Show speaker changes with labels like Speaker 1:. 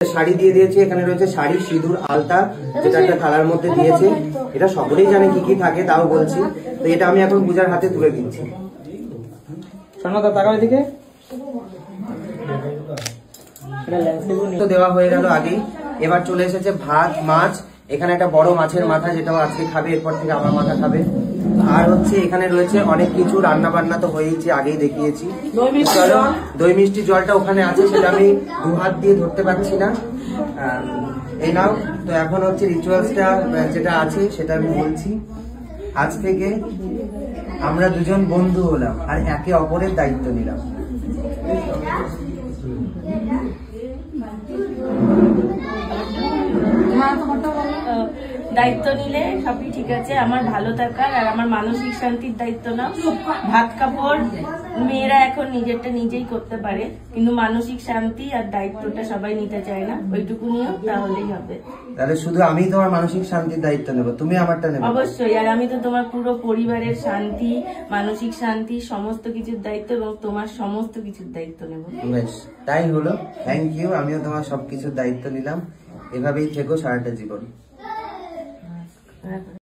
Speaker 1: শাড়ি দিয়ে দিয়েছে, এখানে রয়েছে শাড়ি, সিঁদুর, আলতা, যেটা একটা থালার মধ্যে দিয়েছে। এটা সকলেই জানে কি কি থাকে, তাও বলছি। তো এটা আমি এখন পূজার হাতে তুলে দিচ্ছি। তো দেওয়া হয়ে গেল আগেই। এবার চলে এসেছে ভাত, মাছ। এখানে একটা বড় মাছের মাথা, যেটাও আজকে খাবে, এরপর থেকে আমার মাথা খাবে। আর হচ্ছে এখানে রয়েছে অনেক কিছু, রান্না বান্না তো হয়েইছে, আগেই দেখিয়েছি। চলো, দই মিষ্টি জলটা ওখানে আছে, সেটা আমি দু হাত দিয়ে ধরতে পারছি না। এই নাও। তো এখন হচ্ছে রিচুয়ালসটা যেটা আছে সেটা আমি বলছি। আজ থেকে আমরা দুজন বন্ধু হলাম আর একে অপরের দায়িত্ব নিলাম।
Speaker 2: দায়িত্ব নিলে সবই ঠিক আছে। আমার ভালো থাকার আর আমার মানসিক শান্তির দায়িত্ব না। ভাত কাপড় মেয়েরা এখন নিজেরটা নিজেই করতে পারে, কিন্তু মানসিক শান্তি আর দায়িত্বটা সবাই নিতে চায় না। ওইটুকু নিয়েও তাহলেই হবে।
Speaker 1: তাহলে শুধু আমি তোমার মানসিক শান্তির দায়িত্ব নেবো, তুমি আমারটা নেবে?
Speaker 2: অবশ্যই। আর আমি তো তোমার পুরো পরিবারের শান্তি, মানসিক শান্তি, সমস্ত কিছুর দায়িত্ব এবং তোমার সমস্ত কিছুর দায়িত্ব নেব।
Speaker 1: বেশ, তাই হলো। Thank you. আমিও তোমার সবকিছুর দায়িত্ব নিলাম। এভাবেই থেকো সারাটা জীবন।